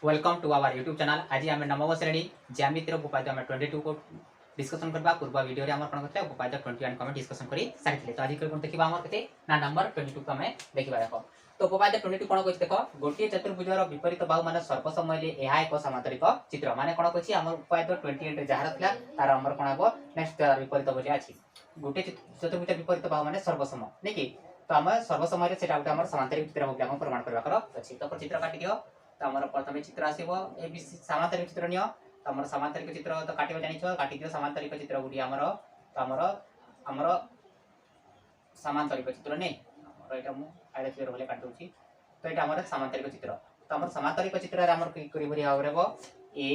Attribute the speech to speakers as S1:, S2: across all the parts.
S1: Welcome to our YouTube channel. आज आम नवम श्रेणी ज्यामितिर उपाध्याय आम 22 को डिस्कसन करबा। पूर्व वीडियो रे हमर कोन करते उपाध्याय 21 को हम डिस्कसन करी सारिथिले। तो आज कोन देखिबा हमर कते ना नंबर 22 को हमें देखिबा। देखो तो उपाध्याय 22 कोन कहछि देखो गोटे चतुर्भुजर विपरीत बाहु माने सर्वसमयले एहा एक समांतरिक चित्र माने कोन कहछि हमर उपाध्याय 28 रे जहार थिला तार हमर कोन हबो नेक्स्ट विपरीत बोली अछि। गोटे चतुर्भुज विपरीत बाहु माने सर्वसम नै कि तो हम सर्वसमय रे सेटा उठा हमर समांतरिक चित्र बोली हम प्रमाण करबा करो अछि। तो चित्र काटि दियो। तो हमर प्रथम चित्र आसीबो ए बी सी समांतरिक चित्र नियो। तो हमर समांतरिक चित्र तो काटिबो जानि छ काटि दियो। समांतरिक चित्र गुडी हमर तो हमर समांतरिक चित्र नै हमर एटा मु आइडा क्लियर होले काट दोछि। तो एटा हमर समांतरिक चित्र। तो हमर समांतरिक चित्र रे हमर की करी भरी आवरेबो ए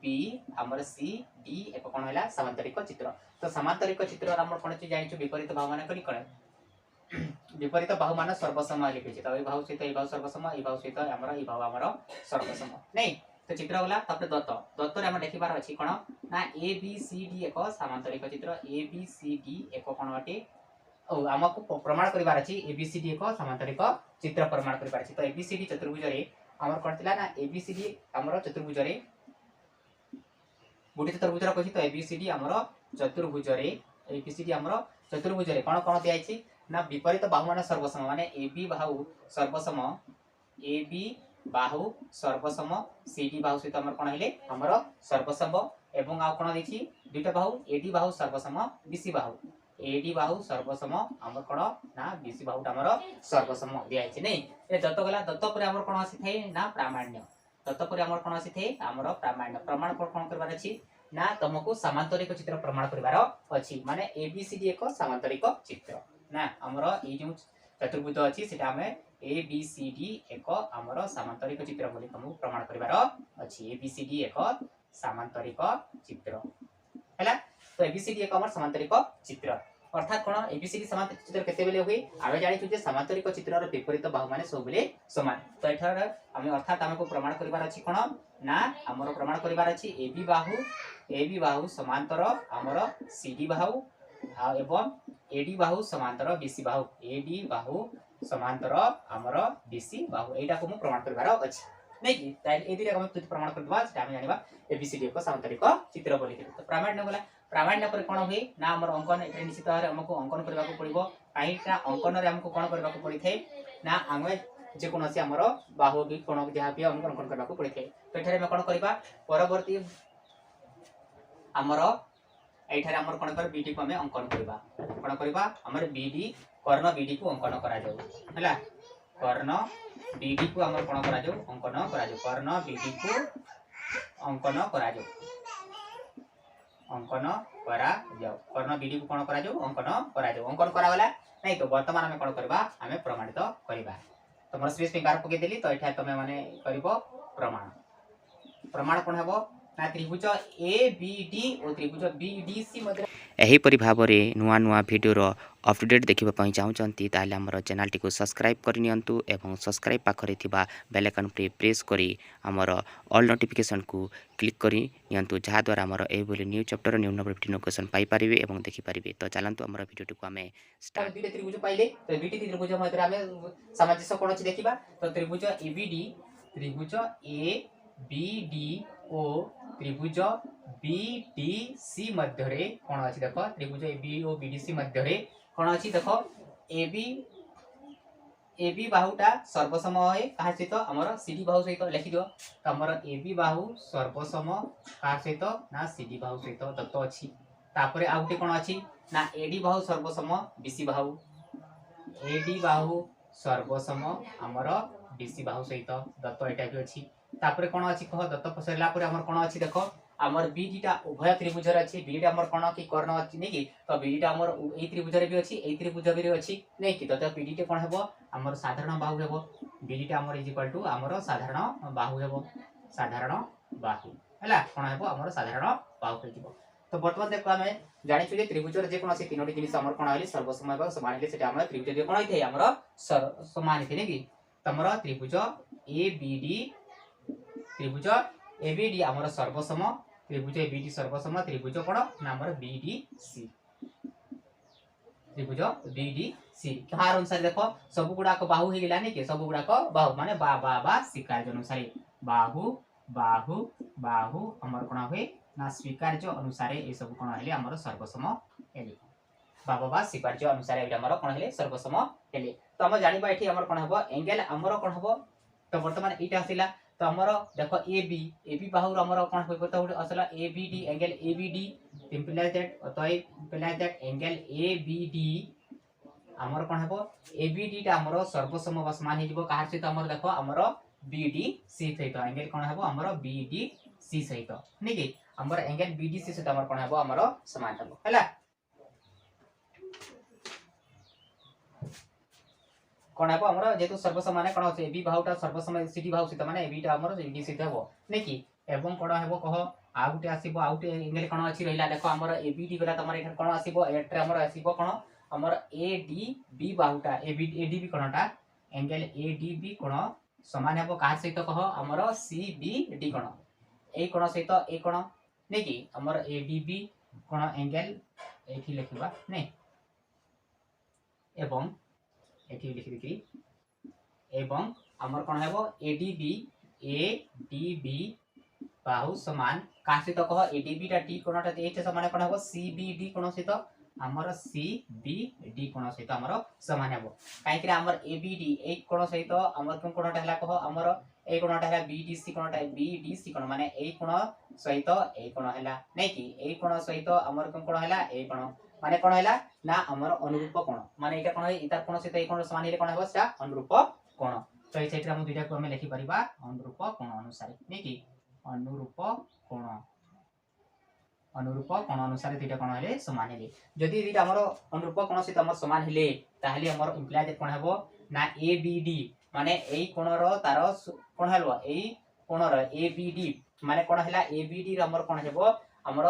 S1: बी हमर सी डी एक कोन होला समांतरिक चित्र। तो समांतरिक चित्र रे हमर कोन छि जानि छ विपरीत बाहु माने करी कोन विपरीत बाहु मान सर्वसम लिखि छ। तो ए बाहु सहित ए बाहु सर्वसम ए बाहु सहित हमर ए बाहु हमर सर्वसम नै। तो चित्र गला तापर दत्त रे हम देखिबार अछि कोन ना ए बी सी डी एक समांतरिक चित्र। ए बी सी डी एक कोन अटे ओ हमको प्रमाण करिबार अछि। ए बी सी डी एक समांतरिक चित्र प्रमाण करिबार अछि। तो ए बी सी डी चतुर्भुज रे हमर कोनतिला ना ए बी सी डी हमर चतुर्भुज रे गुडी चतुर्भुज रा कहि। तो ए बी सी डी हमर चतुर्भुज रे ए बी सी डी हमर चतुर्भुज रे कोन कोन दिया अछि ना विपरीत बाहु माने सर्वसम माने A B Bahu सर्वसम A B Bahu सर्वसम C D बाहु सहित हमर कोन हेले हमर सर्वसम एवं आ कोन देखि दुटा बाहु A D Bahu सर्वसम B C Bahu A D बाहु सर्वसम हमर कोन ना बी सी बाहु हमर सर्वसम दिया अछि नै। ए दत्त गला दत्त पर हमर कोन आसी थे ना प्रामाण्य। दत्त पर हमर कोन आसी थे हमर प्रामाण्य। प्रमाण पर कोन करबार अछि ना तुमको समांतरिक चित्र प्रमाण करबार अछि। माने ए बी सी डी एक समांतरिक चित्र ना हमर ए जो चतुर्भुज अछि सेटा हमें ए बी सी डी एक हमर समांतरिक चित्र बोली तुमको प्रमाण करिवार अछि। ए बी सी डी एक समांतरिक चित्र हैला। तो ए बी सी डी एक हमर समांतरिक चित्र अर्थात कोन ए बी सी डी समांतरिक चित्र केते बेले होई आमे जानि छु जे समांतरिक चित्र रो विपरीत बाहु माने सब बेले समान। तो एठार हमें अर्थात हमको प्रमाण करिवार अछि कोन ना हमर प्रमाण करिवार अछि ए बी बाहु समांतर हमर सी डी बाहु एवं एडी बाहु समांतर बीसी बाहु एडी बाहु समांतर हमर बीसी बाहु एटा को हम प्रमाण करबार अछि नै कि। ताइ एदी रे हम प्रमाण करबा सेटा हम जानिबा एबीसीडी को समांतरिक चित्र बोली। तो प्रामाण्य गला प्रामाण्य पर कोन होई ना हमर अंकन एटा निश्चित भाबरे हमको अंकन करबा को पड़िबो। काईटा अंकन रे हमको कोन करबा को पड़ी थे ना आमे जे कोनोसी हमर बाहु भी कोन जहा भी हम अंकन करबा को पड़ी थे। तो एठारे हम कोन करबा परवर्ती हमर एठारे हमर कोन कर बीडी को हमें अंकन करबा कोन करबा हमर बीडी कर्ण बीडी को अंकन करा जाऊ हैला। कर्ण बीडी को हमर कोन करा जाऊ अंकन करा जाऊ। कर्ण बीडी को अंकन करा जाऊ अंकन करा जाऊ। कर्ण बीडी को कोन करा जाऊ अंकन करा जाऊ। अंकन करा वाला नै। तो वर्तमान हमें कोन करबा हमें प्रमाणित करबा। तो मोर स्पेस फिंगर पके देली। तो एठा तमे माने करबो प्रमाण। प्रमाण कोन हेबो ना त्रिभुज ए बी डी और त्रिभुज बी डी सी मध्य
S2: एहीपरि भाବରେ ନୂଆ ନୂଆ ଭିଡ଼ିଓର ଅପଡ଼େଟ୍ ଦେଖିବା ପାଇଁ ଚାହୁଁଛନ୍ତି ତାହେଲେ ଆମର ଚ୍ୟାନେଲଟିକୁ ସବସ୍କ୍ରାଇବ୍ କରିନିଅନ୍ତୁ ଏବଂ ସବସ୍କ୍ରାଇବ୍ ପାଖରେ ଥିବା ବେଲ୍ ଆଇକନ୍ଟି ପ୍ରେସ୍ କରି ଆମର ଅଲ୍ ନୋଟିଫିକେସନ୍କୁ କ୍ଲିକ୍ କରି ନିଅନ୍ତୁ। ଯାହାଦ୍ୱାରା ଆମର ଏହିଭଳି ନ୍ୟୁ ଚାପ୍ଟର ନ୍ୟୁ ନୋଟିଫିକେସନ୍ ପାଇପାରିବେ ଏବଂ ଦେଖିପାରିବେ। ତ ଚାଲନ୍ତୁ ଆମର ଭିଡ଼ିଓଟିକୁ ଆମେ
S1: स्टार्ट दुईटा त्रिभुज पाइले। तो बीटी त्रिभुज मध्य हमें सामंजस्य कोन अछि देखिबा। तो त्रिभुज एबीडी त्रिभुज ए बी डी ओ त्रिभुज बीडीसी मध्य रे कोन अछि देखो। त्रिभुज एबी ओ बीडीसी मध्य रे कोन अछि देखो। एबी बाहुटा सर्वसम है कहा सहित हमर सीडी बाहु सहित लिखि दियो। तो हमर एबी बाहु सर्वसम कहा सहित ना सीडी बाहु सहित दत्त अछि। तापरे आउटे कोन अछि ना एडी बाहु सर्वसम बीसी बाहु एडी बाहु सर्वसम हमर बीसी बाहु सहित दत्त एटा भी अछि। तापरे कोन अछि कह दत्त पसरला पर हमर कोन अछि देखो हमर बीडीटा उभय त्रिभुज रे अछि। बीडीटा हमर कोन की कर्ण अछि नै कि। तो बीडीटा हमर ए त्रिभुज रे भी अछि ए त्रिभुज भी अछि नै कि। तो बीडीटा कोन हेबो हमर साधारण बाहु हेबो। बीडीटा हमर इज इक्वल टू हमर साधारण बाहु हेबो। साधारण बाहु हैला कोन हेबो हमर साधारण बाहु हेबो। तो वर्तमान देखो हमें जानि छु जे त्रिभुज रे जे कोनोसी तीनोटी जिनिस हमर कोन आइले सर्वसम एवं समान आइले सेटा हमर त्रिभुज जे कोन आइथे हमर समान आइथे नै कि। तमरा त्रिभुज एबीडी त्रिभुज एबीडी हमर सर्वसम त्रिभुज एबीडी सर्वसम त्रिभुज कोन ना हमर बीडीसी त्रिभुज बीडीसी कहार अनुसार देखो सब गुडा को बाहु हे गेला नै कि। सब गुडा को बाहु माने बा बा बा सिकार अनुसार बाहु बाहु बाहु हमर कोन होय ना स्वीकार्य अनुसार ए सब कोन हेले हमर सर्वसम हेले बाबा स्वीकार्य अनुसार एटा हमर कोन हेले सर्वसम हेले तो हम जानिबा एठी हमर कोन हबो एंगल हमर कोन हबो तो वर्तमान एटा आसिला तो हमर देखो AB बाहु हमर कोन होय तो असला ABD angle ABD implies that तो इम्प्लाइज दैट एंगल ABD हमर कोन हबो ABD टा हमर सर्वसम वा समान हे जिवो कार से हमर देखो हमर BDC सहित एंगल कोन हबो हमर BDC सहित निके हमर एंगल BDC सहित हमर कोन हबो हमर समान हबो हला कोन हबो हमर जेतु सर्वसम माने कोन होसे AB बाहुटा सर्वसम CD बाहु सहित माने AB टा हमर BD सहित हबो निके एवं कोन हबो कह आउटे आसीबो आउटे एंगल कोन अछि रहिला देखो हमर ABD गला तमर एठर कोन आसीबो एठरे हमर आसीबो कोन हमर ADB बाहुटा ADB कोनटा एंगल ADB कोन समान हबो का सहित कह हमर CBD कोन ए कोन सहित ए कोन नै कि हमर ADB कोन एंगल एठी लिखिबा नै एवं एठी लिखि देखि एवं हमर कोन हबो ADB बाहु समान का सहित कह ADB टा T कोनटा एठी समान कोन हबो CBD कोन सहित हमर CBD कोन सहित हमर समान हबो काहे कि हमर ABD एक कोन सहित हमर कोनटा हला कह हमर ए कोनटा हला BDC कोन माने ए कोन सहित ए कोन हला नै कि ए कोन सहित हमर कोन हला ए कोन माने कोन हला ना हमर अनुरूप कोन माने एटा कोन है इतार कोन सहित ए कोन समान हेले कोन हबो सा अनुरूप कोन तो ए साइड रे हम दुइटा को हम लिखि परिबा अनुरूप कोन अनुसार नै कि अनुरूप कोन अनुसार दुइटा कोन हेले समान हेले जदि दुइटा हमर अनुरूप कोन सहित हमर समान हेले ताहले हमर इम्प्लाइड कोन हबो ना ABD माने एई कोणर तार कोन हलवा एई कोणर ABD माने कोन हला ABD र हमर कोन हेबो हमर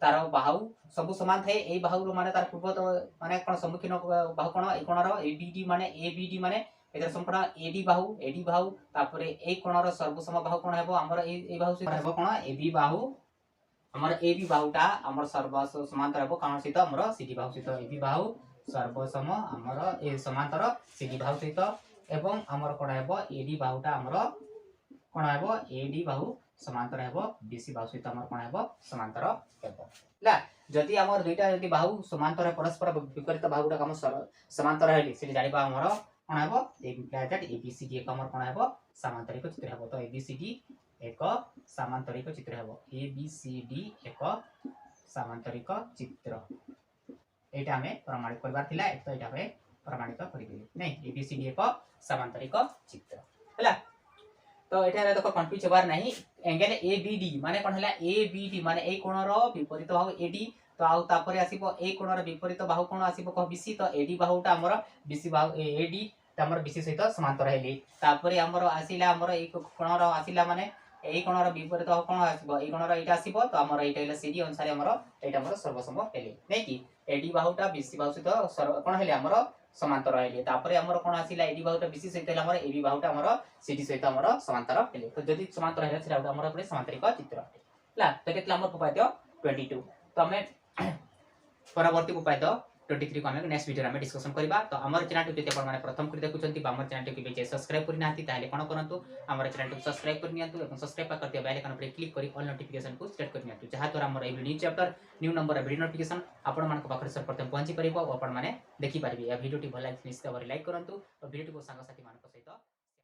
S1: तार बाहु सब समान थाए एई बाहु रो माने तार पूर्व तो माने कोन सम्मुखीन बाहु कोन एई कोणर ABD माने एतर संपूर्ण AD बाहु तापरे एई कोणर सर्वसम बाहु कोन हेबो हमर एई बाहु से हेबो कोन AB बाहु हमर AB बाहुटा हमर सर्वसम समांतर हेबो कोन सहित हमर CD बाहु सहित AB बाहु सर्वसम हमर ए समांतर CD बाहु सहित एवं हमर कोन हेबो AD बाहुटा हमर कोन हेबो AD बाहु समांतर हेबो BC बाहु सहित हमर कोन हेबो समांतर हेबो ला जदि हमर दुइटा जदि बाहु समांतर परस्पर विपरीत बाहुटा हम समांतर हेली से जानिबा हमर कोन हेबो इम्प्लाइज दैट ABCD एक हमर कोन हेबो समांतरिक चित्र हेबो तो ABCD एक समांतरिक चित्र हेबो ABCD एक समांतरिक चित्र एटा हमें प्रमाणित करबार थिला तो एटा हमें प्रमाणित करिबे नै ABCD एक समांतरिक चित्र हला तो एटा रे देखो कंफ्यूज होबार नाही एंगल ABD माने कोन हला ABD माने ए कोणर विपरीत बाहु AD तो आउ तापरे आसीबो ए कोणर विपरीत बाहु कोन आसीबो कह BC तो AD बाहुटा हमर BC बाहु AD त हमर BC सहित समांतर हेली तापरे हमर आसीला हमर एक कोणर आसीला माने ए कोणर विपरीत बाहु कोन आसीबो ए कोणर एटा आसीबो तो हमर एटा हेला CD अनुसार हमर एटा हमर सर्वसम हेली नै कि AD बाहुटा BC बाहु सहित कोन हेले हमर समांतर हेले तापरे हमर कोन आसीला AD बाहुटा BC सहित हेला हमर AB बाहुटा हमर CD सहित हमर समांतर हेले तो जदि समांतर हेले सेटा हमर पुरे समांतरिक चित्र ला तो केतला हमर उपाय 22 तो हमें परवर्ती उपाय 23 को हमें नेक्स्ट वीडियो में डिस्कशन करबा तो हमर चैनल को जति माने प्रथम कर देखुचंती हमर चैनल को बेचे सब्सक्राइब करि नाथि ताले कोन करंतु हमर चैनल को सब्सक्राइब कर नियंतु एवं सब्सक्राइब करते बेल आइकन पर क्लिक करी ऑल नोटिफिकेशन को सेट कर नियंतु जहा तोरा हमर a new chapter new number video notification आपण मान को पाखरे सर्वप्रथम पहुंची परिबो आपण माने देखि पारबी या वीडियो टी भल लाइक निश्चित भाବରେ लाइक करंतु और वीडियो को संग साथी मान को सहित